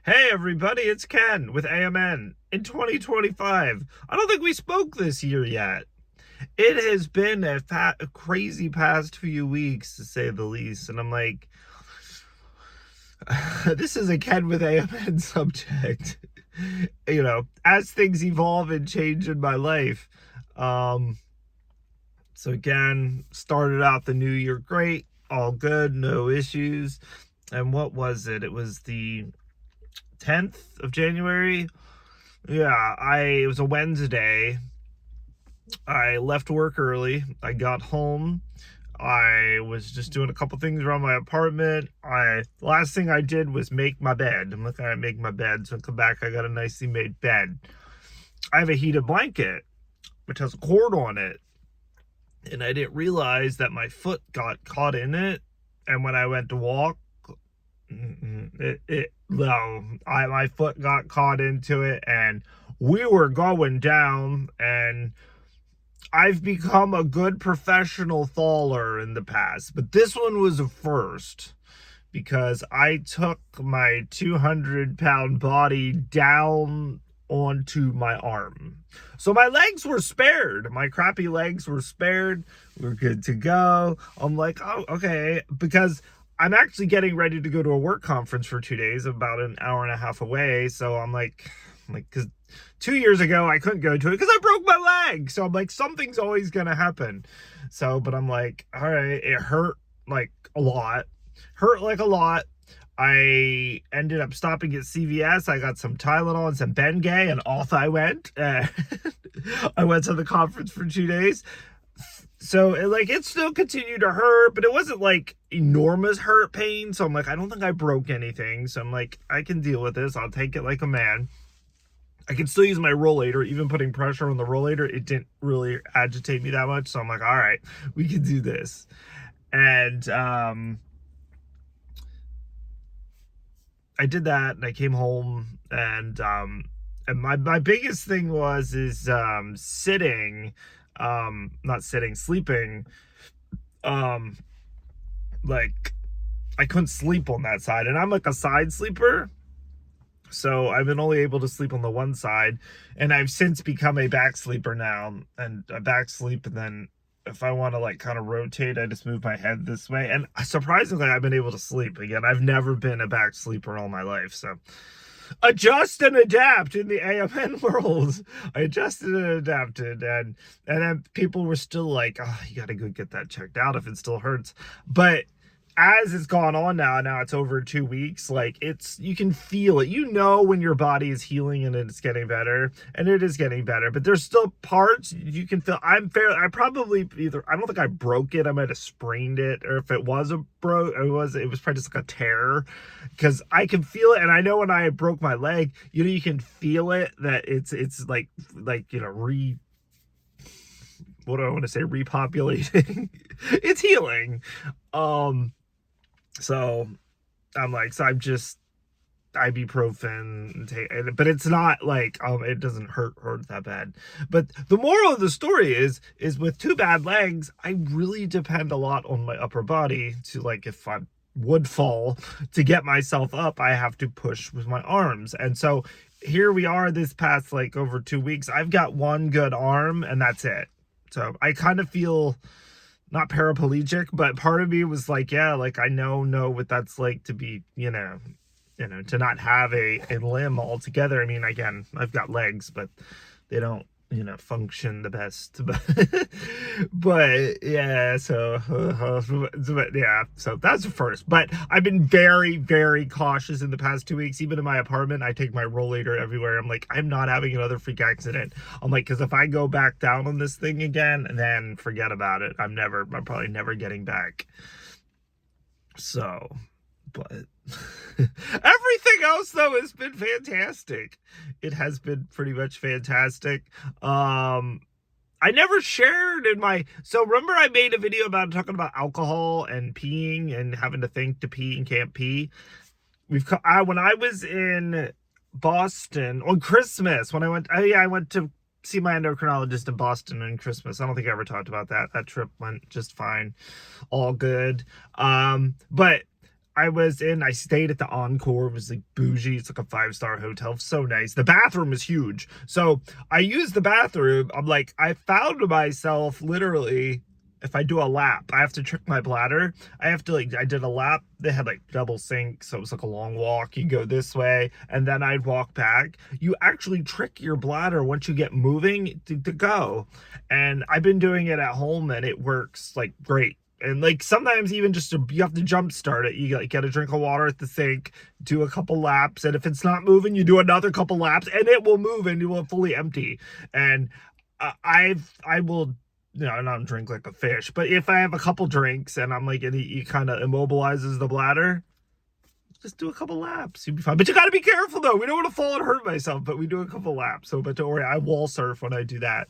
Hey everybody, it's Ken with AMN in 2025. I don't think we spoke this year yet. It has been a crazy past few weeks, to say the least, and I'm like, this is a Ken with AMN subject. As things evolve and change in my life. Um, so again, started out the new year great, all good, no issues. And what was it? It was the 10th of January. Yeah, it was a Wednesday. I left work early. I got home. I was just doing a couple things around my apartment. Last thing I did was make my bed. I'm looking at make my bed. So I come back, I got a nicely made bed. I have a heated blanket, which has a cord on it. And I didn't realize that my foot got caught in it. And when I went to walk, my foot got caught into it, and we were going down. And I've become a good professional faller in the past, but this one was a first because I took my 200-pound body down onto my arm. So my legs were spared. My crappy legs were spared. We're good to go. I'm like, oh, okay, because I'm actually getting ready to go to a work conference for 2 days, about an hour and a half away. So I'm like, because 2 years ago I couldn't go to it because I broke my leg. So I'm like, something's always gonna happen. But I'm like, all right, it hurt like a lot. I ended up stopping at CVS. I got some Tylenol and some Bengay, and off I went. I went to the conference for 2 days. So it still continued to hurt, but it wasn't like enormous hurt pain. So I'm like, I don't think I broke anything. So I'm like, I can deal with this. I'll take it like a man. I can still use my rollator. Even putting pressure on the rollator, it didn't really agitate me that much. So I'm like, all right, we can do this. And I did that, and I came home, and my biggest thing is sleeping. Like, I couldn't sleep on that side, and I'm like a side sleeper. So I've been only able to sleep on the one side, and I've since become a back sleeper now, and I back sleep, and then if I want to kind of rotate, I just move my head this way. And surprisingly, I've been able to sleep again. I've never been a back sleeper all my life. So adjust and adapt in the AMN world. I adjusted and adapted, and then people were still like, oh, you got to go get that checked out if it still hurts. But as it's gone on now it's over 2 weeks, you can feel it, when your body is healing and it's getting better, and it is getting better, but there's still parts you can feel. I don't think I broke it. I might have sprained it, or if it was it was probably just like a tear, because I can feel it. And I know when I broke my leg, you can feel it, that it's what do I want to say, repopulating. It's healing. So I'm like, so I'm just ibuprofen, but it's not like it doesn't hurt that bad. But the moral of the story is with two bad legs, I really depend a lot on my upper body to, if I would fall, to get myself up, I have to push with my arms. And so here we are, this past over 2 weeks, I've got one good arm, and that's it. So I kind of feel not paraplegic, but part of me was like, yeah, I know what that's like to be, to not have a limb altogether. I mean, again, I've got legs, but they don't, function the best. But yeah, so that's the first. But I've been very, very cautious in the past 2 weeks. Even in my apartment, I take my rollator everywhere. I'm like, I'm not having another freak accident. I'm like, because if I go back down on this thing again, then forget about it. I'm probably never getting back. So, but everything else though has been fantastic. It has been pretty much fantastic. I never shared remember I made a video about talking about alcohol and peeing and having to think to pee and can't pee. When I was in Boston on Christmas, I went to see my endocrinologist in Boston on Christmas. I don't think I ever talked about that. That trip went just fine. All good. But I stayed at the Encore. It was like bougie. It's like a 5-star hotel. So nice. The bathroom is huge. So I used the bathroom. I'm like, I found myself literally, if I do a lap, I have to trick my bladder. I have to I did a lap. They had like double sink. So it was like a long walk. You go this way and then I'd walk back. You actually trick your bladder once you get moving to go. And I've been doing it at home and it works like great. And like sometimes even you have to jump start it. You like get a drink of water at the sink, do a couple laps, and if it's not moving, you do another couple laps, and it will move and you will fully empty. And I will, not drink like a fish, but if I have a couple drinks and I'm like, it kind of immobilizes the bladder, just do a couple laps, you'll be fine. But you got to be careful though. We don't want to fall and hurt myself, but we do a couple laps. So, but don't worry, I wall surf when I do that.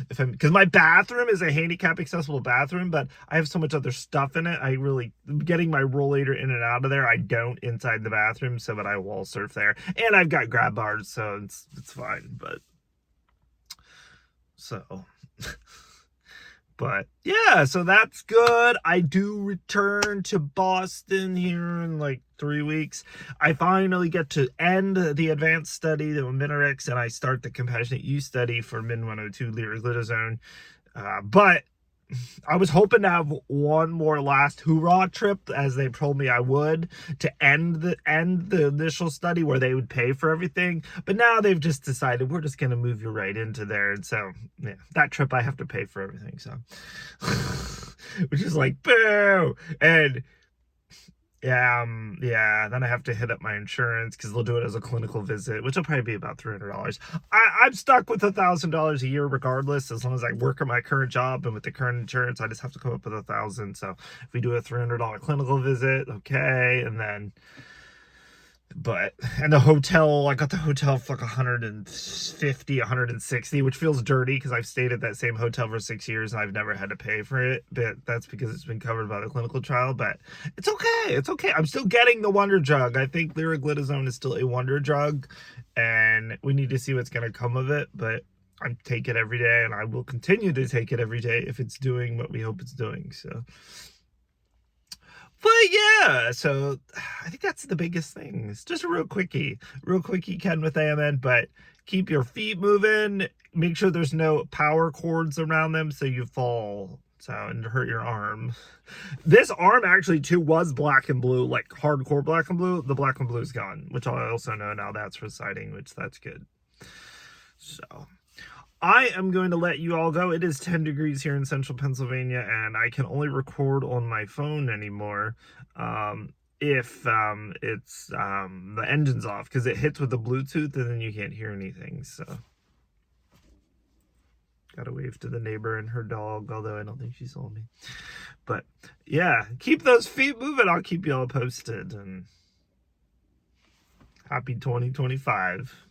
Because my bathroom is a handicap accessible bathroom, but I have so much other stuff in it. Getting my rollator in and out of there, I don't inside the bathroom, but I wall surf there. And I've got grab bars, so it's fine. But yeah, so that's good. I do return to Boston here in like 3 weeks. I finally get to end the advanced study, the Minarix, and I start the compassionate use study for Min 102 liraglutazone. But I was hoping to have one more last hoorah trip, as they told me I would, to end the initial study where they would pay for everything. But now they've just decided we're just going to move you right into there. And so, yeah, that trip I have to pay for everything. So, which is like, boo. And yeah, then I have to hit up my insurance because they'll do it as a clinical visit, which will probably be about $300. I'm stuck with $1,000 a year regardless, as long as I work at my current job, and with the current insurance, I just have to come up with $1,000. So if we do a $300 clinical visit, okay, and the hotel, I got the hotel for like 150, 160, which feels dirty because I've stayed at that same hotel for 6 years and I've never had to pay for it. But that's because it's been covered by the clinical trial. But it's okay. It's okay. I'm still getting the wonder drug. I think liraglutazone is still a wonder drug, and we need to see what's going to come of it. But I take it every day, and I will continue to take it every day if it's doing what we hope it's doing. So. But yeah, so I think that's the biggest thing. It's just a real quickie, Ken, with AMN, but keep your feet moving. Make sure there's no power cords around them so you fall and hurt your arm. This arm actually too was black and blue, like hardcore black and blue. The black and blue is gone, which I also know now that's residing, which that's good. So I am going to let you all go. It is 10 degrees here in central Pennsylvania, and I can only record on my phone anymore if the engine's off, because it hits with the Bluetooth and then you can't hear anything. So gotta wave to the neighbor and her dog, although I don't think she saw me. But yeah, keep those feet moving. I'll keep you all posted, and happy 2025.